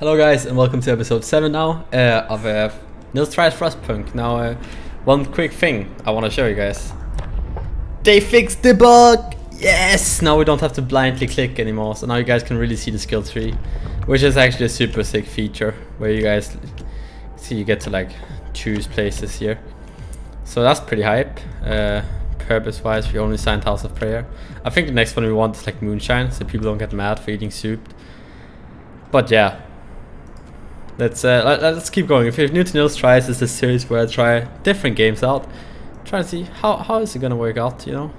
Hello guys and welcome to episode 7 now of Nils tries Frostpunk. Now one quick thing I want to show you guys. They fixed the bug! Yes! Now we don't have to blindly click anymore, so now you guys can really see the skill tree, which is actually a super sick feature where you guys see you get to like choose places here. So that's pretty hype. Purpose wise we only signed House of Prayer. I think the next one we want is like Moonshine, so people don't get mad for eating soup. But yeah, let's keep going. If you're new to Nils Tries, this is a series where I try different games out, try to see how is it gonna work out, you know.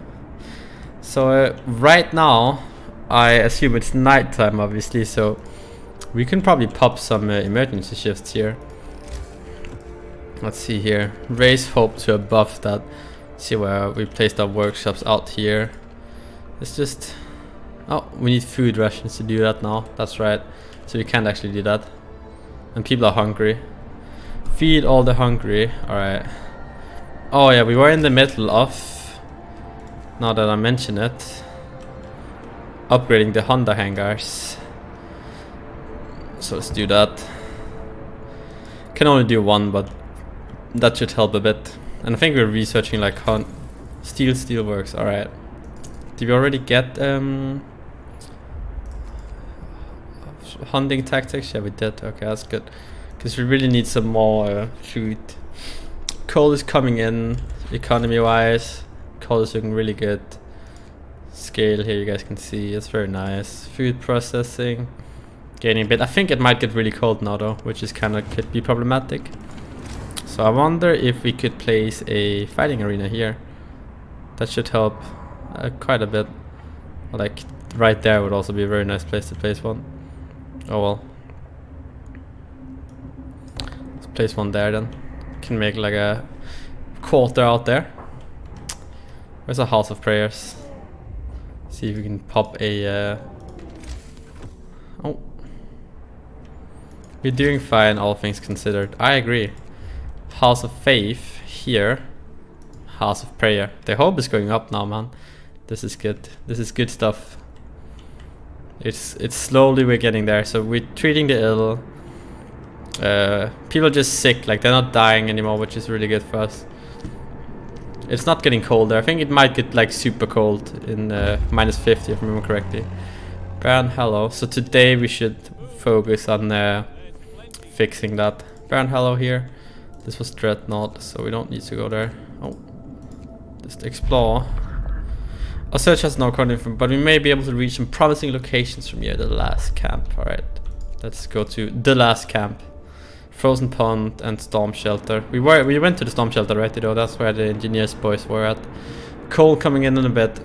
So right now I assume it's nighttime obviously, so we can probably pop some emergency shifts here. Let's see here, raise hope to above that. See where we placed our workshops out here. It's just, oh, we need food rations to do that now, that's right. So we can't actually do that. And people are hungry. Feed all the hungry. Alright. Oh yeah, we were in the middle of, now that I mention it, upgrading the Honda hangars. So let's do that. Can only do one, but that should help a bit. And I think we're researching like steel works. Alright. Did we already get hunting tactics? Yeah, we did. Okay, that's good, because we really need some more food. Coal is coming in economy wise. Coal is looking really good. Scale here you guys can see, it's very nice. Food processing gaining a bit. I think it might get really cold now though, which is kind of could be problematic. So I wonder if we could place a fighting arena here. That should help quite a bit. Like right there would also be a very nice place to place one. Oh well. Let's place one there then. Can make like a quarter out there. Where's a House of Prayers? See if we can pop a oh. We're doing fine, all things considered. I agree. House of Faith here. House of Prayer. The hope is going up now, man. This is good. This is good stuff. It's slowly we're getting there. So we're treating the ill. People are just sick, like they're not dying anymore, which is really good for us. It's not getting colder. I think it might get like super cold in minus 50 if I remember correctly. Baron Hello. So today we should focus on fixing that. Baron Hello here. This was Dreadnought, so we don't need to go there. Oh, just explore. Our search has no current info, but we may be able to reach some promising locations from here. The last camp. Alright, let's go to the last camp. Frozen Pond and Storm Shelter. We went to the Storm Shelter, right? Though that's where the engineers boys were at. Coal coming in a bit.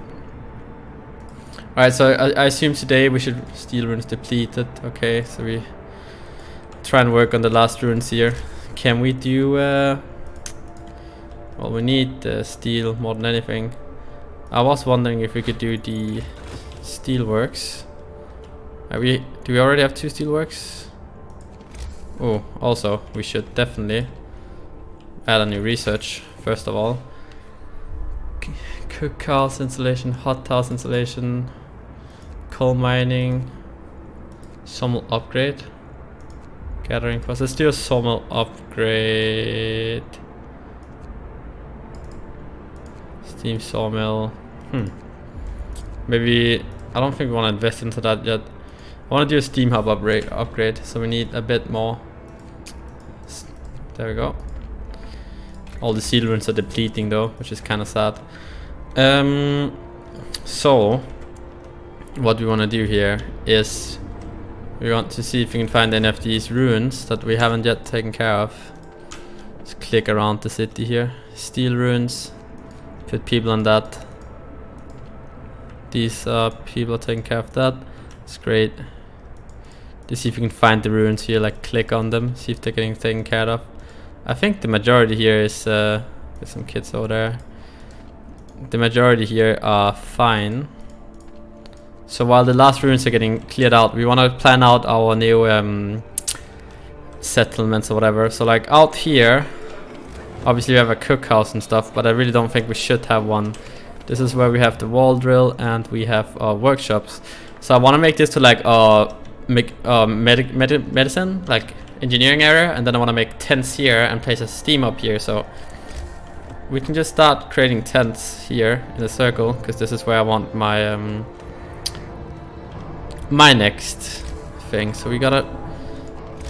Alright, so I assume today we should steel runes depleted. Okay, so we try and work on the last runes here. Can we do well, we need steel more than anything. I was wondering if we could do the steelworks. Do we already have 2 steelworks? Oh, also we should definitely add a new research first of all. Cookhouse installation, hothouse installation, coal mining, sawmill upgrade, gathering process. Let's do a sawmill upgrade. Steam sawmill. Maybe I don't think we want to invest into that yet. I want to do a steam hub upgrade, so we need a bit more. There we go. All the seal runes are depleting though, which is kind of sad. So what we want to do here is we want to see if we can find any of these runes that we haven't yet taken care of. Let's click around the city here. Steel runes. Put people on that. These people are taking care of that. It's great. Let's see if we can find the runes here, like click on them, see if they're getting taken care of. I think the majority here is there's some kids over there. The majority here are fine. So while the last runes are getting cleared out, we want to plan out our new settlements or whatever. So like out here, obviously we have a cookhouse and stuff, but I really don't think we should have one. This is where we have the wall drill and we have our workshops. So I want to make this to like medicine, like engineering area, and then I want to make tents here and place a steam up here. So we can just start creating tents here in a circle, because this is where I want my my next thing. So we got a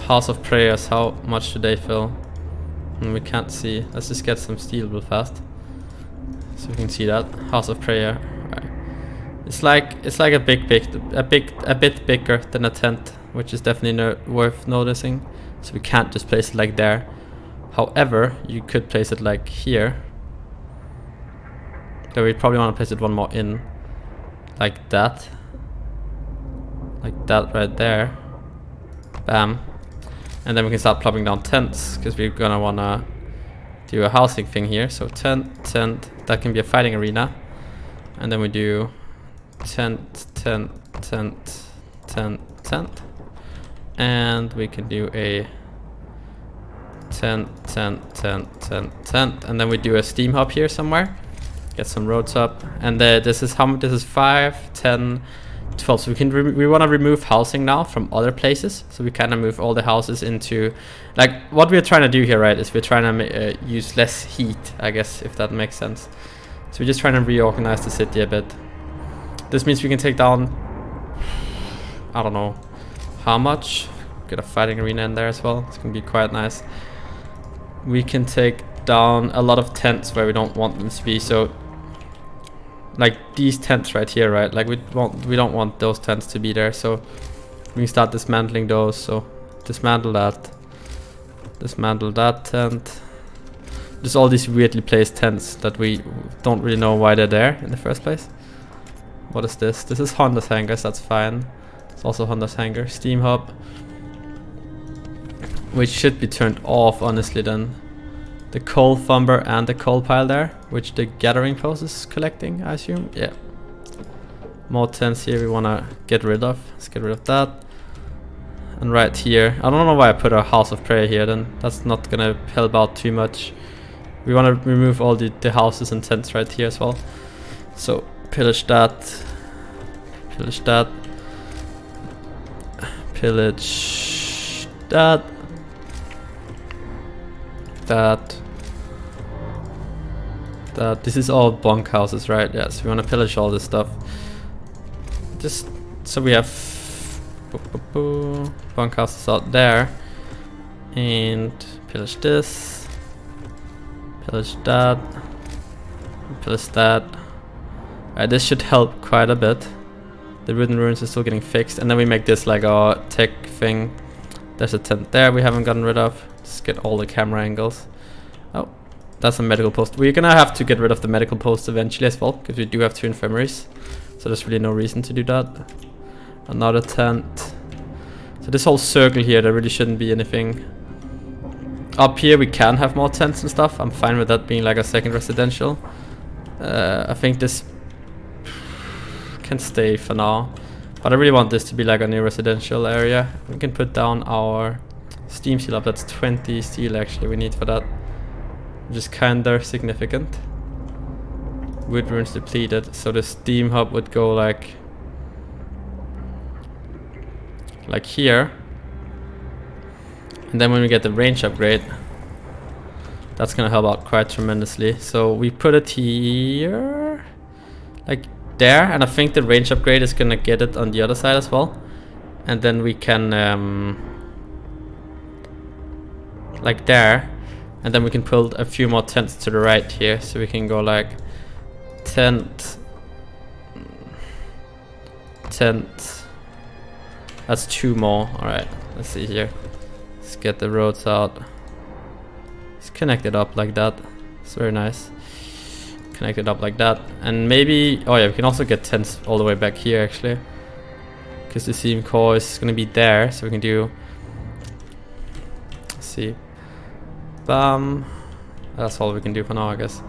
house of prayers. How much do they fill? We can't see. Let's just get some steel real fast, so we can see that house of prayer. Right. It's like a bit bigger than a tent, which is definitely worth noticing. So we can't just place it like there. However, you could place it like here. So we probably want to place it one more in, like that right there. Bam. And then we can start plopping down tents, because we're gonna wanna do a housing thing here. So tent, that can be a fighting arena. And then we do tent. And we can do a tent. And then we do a steam hub here somewhere. Get some roads up. And this is 5, 10, 12. So we want to remove housing now from other places. So we kind of move all the houses into, like, what we're trying to do here, right, is we're trying to use less heat, I guess, if that makes sense. So we're just trying to reorganize the city a bit. This means we can take down, I don't know how much. Get a fighting arena in there as well. It's gonna be quite nice. We can take down a lot of tents where we don't want them to be. So like these tents right here, right? Like we don't want those tents to be there. So we can start dismantling those. So dismantle that tent. Just all these weirdly placed tents that we don't really know why they're there in the first place. What is this? This is Honda's hangars. That's fine. It's also Honda's hangar. Steam hub, which should be turned off, honestly. Then the coal thumber and the coal pile there, which the gathering post is collecting, I assume. Yeah. More tents here we want to get rid of. Let's get rid of that. And right here, I don't know why I put a house of prayer here. Then that's not gonna help out too much. We want to remove all the houses and tents right here as well. So pillage that. Pillage that. Pillage that. That. This is all bunk houses, right? Yes, we want to pillage all this stuff. Just so we have bunk houses out there. And pillage this. Pillage that. Pillage that. Alright, this should help quite a bit. The wooden ruins are still getting fixed. And then we make this like our tech thing. There's a tent there we haven't gotten rid of. Just get all the camera angles. Oh, that's a medical post. We're gonna have to get rid of the medical post eventually as well, because we do have 2 infirmaries. So there's really no reason to do that. Another tent. So this whole circle here, there really shouldn't be anything. Up here we can have more tents and stuff. I'm fine with that being like a second residential. I think this can stay for now. But I really want this to be like a new residential area. We can put down our steam steel up. That's 20 steel actually we need for that. Which is kinda significant. Wood ruins depleted. So the steam hub would go like here. And then when we get the range upgrade, that's gonna help out quite tremendously. So we put it here, like there, and I think the range upgrade is gonna get it on the other side as well. And then we can like there, and then we can pull a few more tents to the right here. So we can go like tent. That's 2 more. All right, let's see here. Let's get the roads out. Let's connect it up like that. It's very nice. Connect it up like that. And maybe, oh yeah, we can also get tents all the way back here actually. Because the seam core is going to be there. So we can do, let's see. Bam. That's all we can do for now, I guess.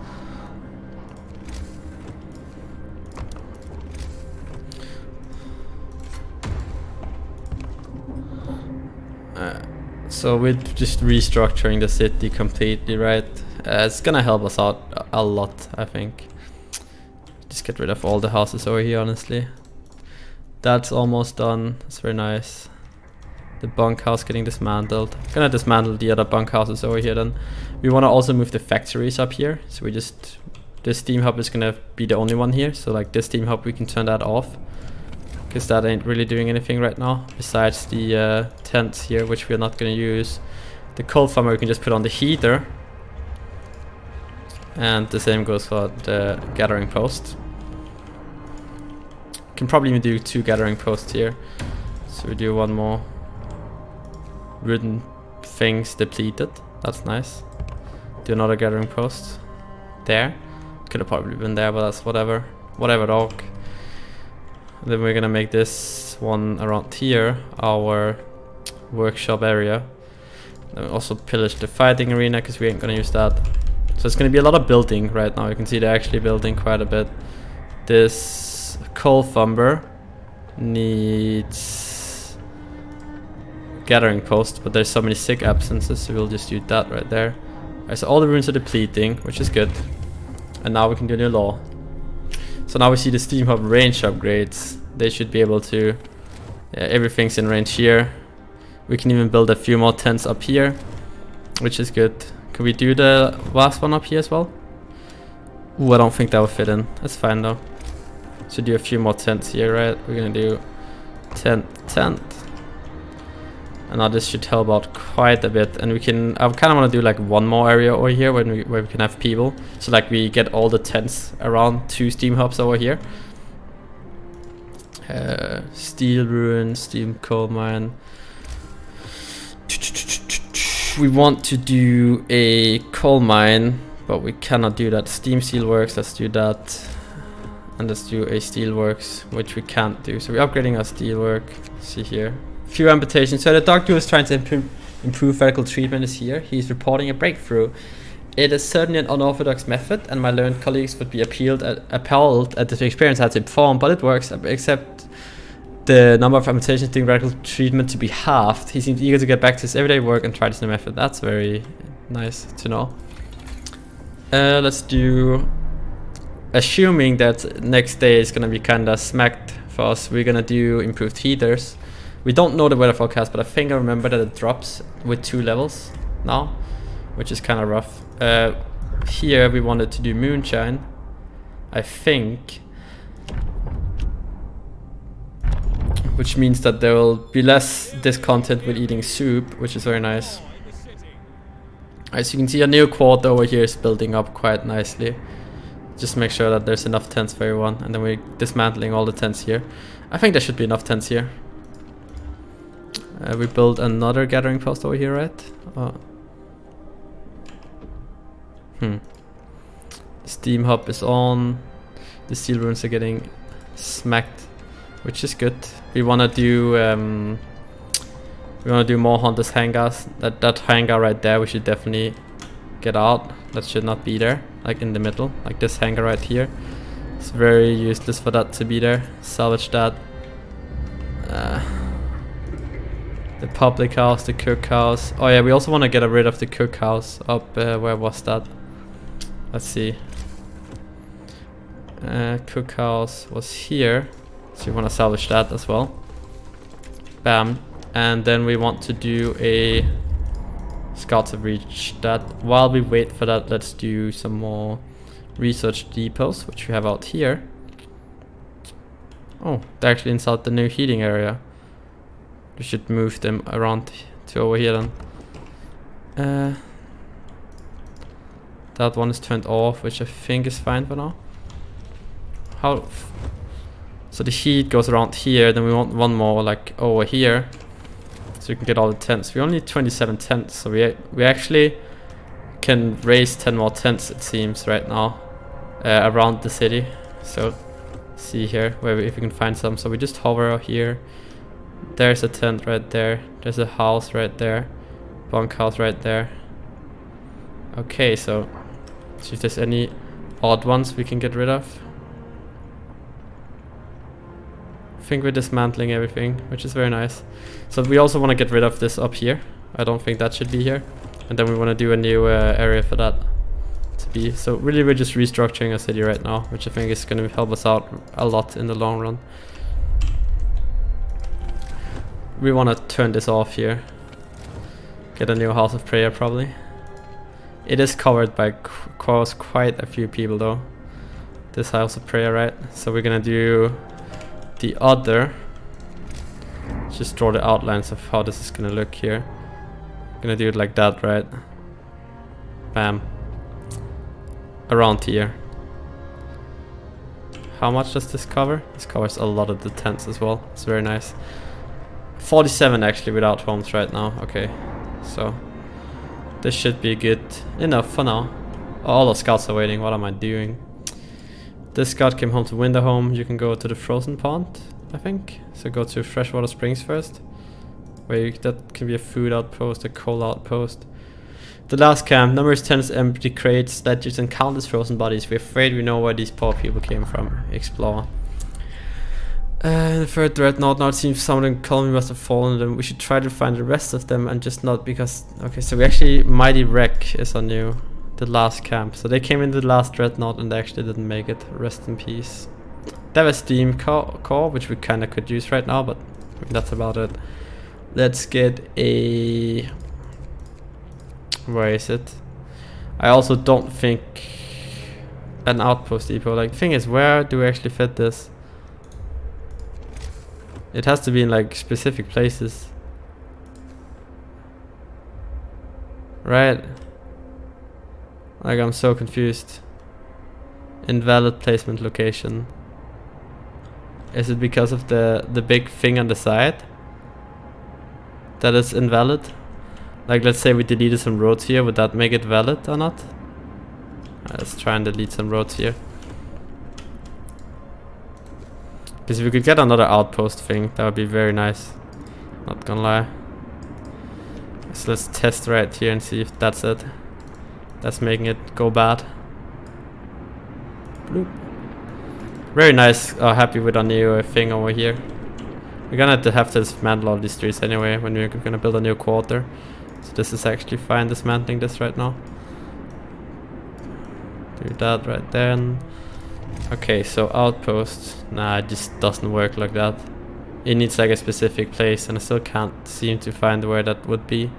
So we're just restructuring the city completely, right? It's gonna help us out a lot, I think. Just get rid of all the houses over here, honestly. That's almost done. That's very nice. The bunkhouse getting dismantled. Gonna dismantle the other bunkhouses over here then. We wanna also move the factories up here. So we just, this steam hub is gonna be the only one here. So like this steam hub, we can turn that off. Because that ain't really doing anything right now. Besides the tents here, which we're not gonna use. The coal farmer we can just put on the heater. And the same goes for the gathering post. Can probably even do 2 gathering posts here. So we do 1 more. Wooden things depleted. That's nice. Do another gathering post. There. Could have probably been there, but that's whatever. Whatever, dog. And then we're gonna make this one around here our workshop area. Then we also pillage the fighting arena because we ain't gonna use that. So it's gonna be a lot of building right now. You can see they're actually building quite a bit. This coal thumber needs gathering post, but there's so many sick absences, so we'll just do that right there. Alright, so all the runes are depleting, which is good. And now we can do new law. So now we see the steam hub range upgrades. They should be able to, yeah, everything's in range here. We can even build a few more tents up here, which is good. Could we do the last one up here as well? Ooh, I don't think that will fit in. That's fine though. So do a few more tents here, right? We're gonna do tent. And now this should help out quite a bit. And we can, I kind of want to do like 1 more area over here where we can have people. So like we get all the tents around 2 steam hubs over here. Steel ruin, steam coal mine. We want to do a coal mine, but we cannot do that. Steam steel works, let's do that. And let's do a steel works, which we can't do. So we're upgrading our steel work. See here. Few amputations. So the doctor who's trying to improve vertical treatment is here. He's reporting a breakthrough. It is certainly an unorthodox method, and my learned colleagues would be appalled at the experience I had to perform, but it works, except the number of amputations doing vertical treatment to be halved. He seems eager to get back to his everyday work and try this new method. That's very nice to know. Let's do, assuming that next day is gonna be kinda smacked for us, we're gonna do improved heaters. We don't know the weather forecast, but I think I remember that it drops with 2 levels now, which is kind of rough. Here we wanted to do moonshine, I think, which means that there will be less discontent with eating soup, which is very nice. As you can see, a new quad over here is building up quite nicely. Just make sure that there's enough tents for everyone, and then we're dismantling all the tents here. I think there should be enough tents here. We build another gathering post over here, right? Steam hub is on. The steel runes are getting smacked, which is good. We wanna do more hunters hangars. That hangar right there, we should definitely get out. That should not be there, like in the middle, like this hangar right here. It's very useless for that to be there. Salvage that. The public house, the cookhouse. Oh yeah, we also want to get rid of the cookhouse up, where was that? Let's see. Cookhouse was here. So we want to salvage that as well. Bam. And then we want to do a scouts have reached that. While we wait for that, let's do some more research depots, which we have out here. Oh, they're actually inside the new heating area. We should move them around to over here then. That one is turned off, which I think is fine for now. So the heat goes around here, then we want 1 more like over here. So we can get all the tents. We only need 27 tents, so we actually can raise 10 more tents, it seems, right now. Around the city. So see here, if we can find some. So we just hover here. There's a tent right there. There's a house right there. Bunkhouse right there. Okay, so see if there's any odd ones we can get rid of. I think we're dismantling everything, which is very nice. So we also want to get rid of this up here. I don't think that should be here. And then we want to do a new area for that to be. So really we're just restructuring a city right now, which I think is going to help us out a lot in the long run. we want to turn this off here. Get a new house of prayer probably. It is covered by quite a few people though. This house of prayer, right? So we're gonna do the other. Just draw the outlines of how this is gonna look here. Gonna do it like that, right? Bam. Around here. How much does this cover? This covers a lot of the tents as well. It's very nice. 47 actually without homes right now. Okay, so this should be good enough for now. Oh, all the scouts are waiting. What am I doing? This scout came home to Winterhome. You can go to the frozen pond, I think. So go to freshwater springs first. That can be a food outpost, a coal outpost. The last camp, numerous tents, empty crates, ledges, and countless frozen bodies. We're afraid we know where these poor people came from. Explore. The third dreadnought, now it seems some of the colony must have fallen, and we should try to find the rest of them and just not because... Okay, so we actually... Mighty Wreck is our new... The last camp. So they came in the last dreadnought and they actually didn't make it. Rest in peace. They have a steam core, which we kind of could use right now, but I mean, that's about it. Let's get a... Where is it? I also don't think an outpost depot. Like, the thing is, where do we actually fit this? It has to be in like specific places, right? Like, I'm so confused. Invalid placement location. Is it because of the big thing on the side that is invalid? Like, let's say we deleted some roads here, would that make it valid or not? Let's try and delete some roads here. Because if we could get another outpost thing, that would be very nice. Not gonna lie. So let's test right here and see if that's it. That's making it go bad. Bloop. Very nice. Happy with our new thing over here. We're gonna have to dismantle all these streets anyway when we're gonna build a new quarter. So this is actually fine, dismantling this right now. Do that right then. Okay, so outpost. Nah, it just doesn't work like that. It needs like a specific place and I still can't seem to find where that would be.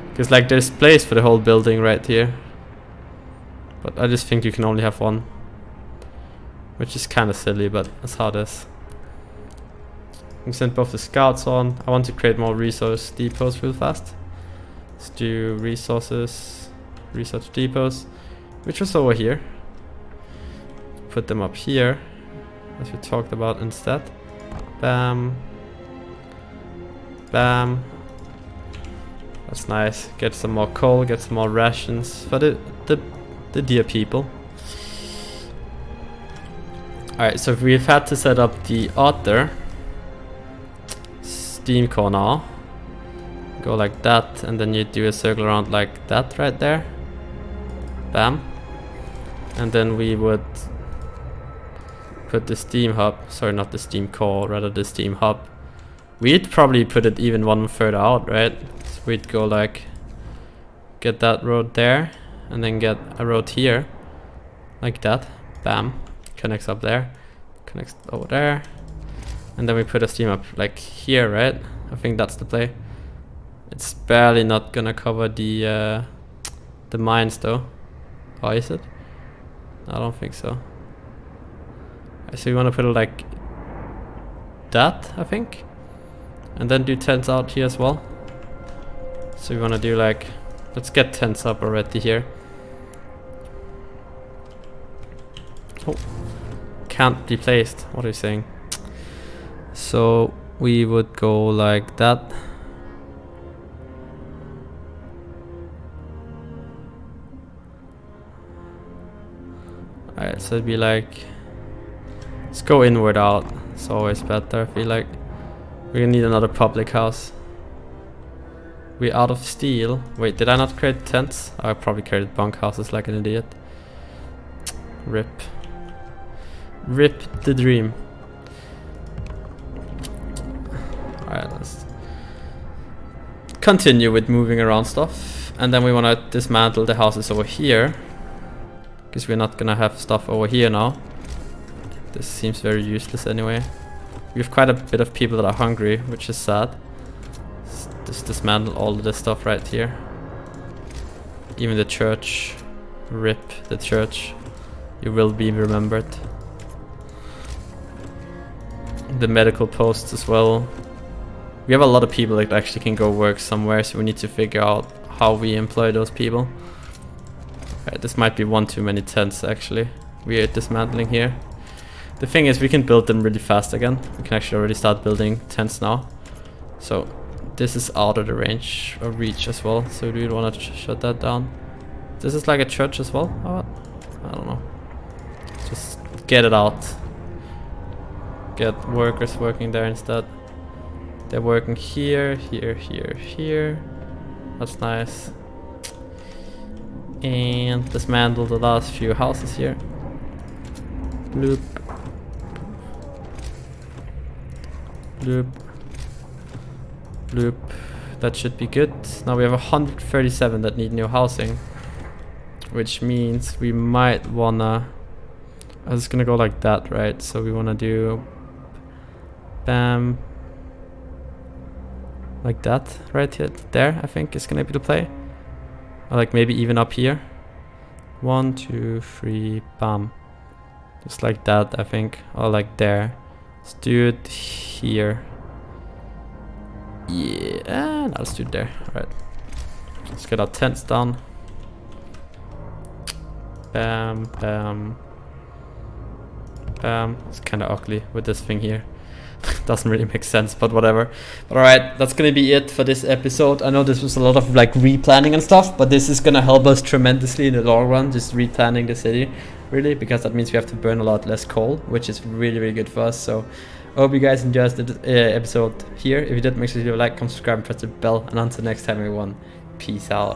Because like there's place for the whole building right here. But I just think you can only have one. Which is kind of silly, but that's how it is. I'm sent both the scouts on. I want to create more resource depots real fast. Let's do resources, research depots, which was over here. Put them up here, as we talked about instead. Bam. Bam. That's nice. Get some more coal, get some more rations for the dear people. Alright, so we've had to set up the other steam core now. Go like that, and then you do a circle around like that right there. Bam. And then we would put the steam hub, sorry, not the steam core, rather the steam hub. We'd probably put it even one further out, right? So we'd go like, get that road there, and then get a road here, like that. Bam. Connects up there, connects over there, and then we put a steam up like here, right? I think that's the play. It's barely not gonna cover the mines though. Oh, is it? I don't think so. So we want to put it like that, I think, and then do tents out here as well. So we want to do like, let's get tents up already here. Oh, can't be placed. What are you saying? So we would go like that. Alright, so it'd be like, let's go inward out. It's always better. I feel like we're gonna need another public house. We're out of steel. Wait, did I not create tents? I probably created bunkhouses like an idiot. Rip. Rip the dream. Alright, let's continue with moving around stuff. And then we want to dismantle the houses over here, because we're not gonna have stuff over here now. This seems very useless anyway. We have quite a bit of people that are hungry, which is sad. Just dismantle all of this stuff right here. Even the church. Rip the church. You will be remembered. The medical post as well. We have a lot of people that actually can go work somewhere, so we need to figure out how we employ those people. Right, this might be one too many tents actually. We are dismantling here. The thing is, we can build them really fast again. We can actually already start building tents now. So this is out of the range of reach as well. So do you want to shut that down? This is like a church as well. Oh, I don't know. Just get it out. Get workers working there instead. They're working here, here, here, here. That's nice. And dismantle the last few houses here. Bloop. Bloop. Bloop. That should be good. Now we have 137 that need new housing. Which means we might wanna... I was gonna go like that, right? So we wanna do... Bam. Like that, right here, there, I think is gonna be the play. Or like maybe even up here. 1, 2, 3, bam. Just like that, I think. Or like there. Let's do it here. Yeah, no, let's do it there. Alright. Let's get our tents down. Bam, bam. Bam. It's kind of ugly with this thing here. Doesn't really make sense, but whatever. But alright, that's gonna be it for this episode. I know this was a lot of like replanning and stuff, but this is gonna help us tremendously in the long run, just replanning the city, really, because that means we have to burn a lot less coal, which is really, really good for us. So I hope you guys enjoyed the episode here. If you did, make sure you leave a like, comment, subscribe, and press the bell. And until next time, everyone, peace out.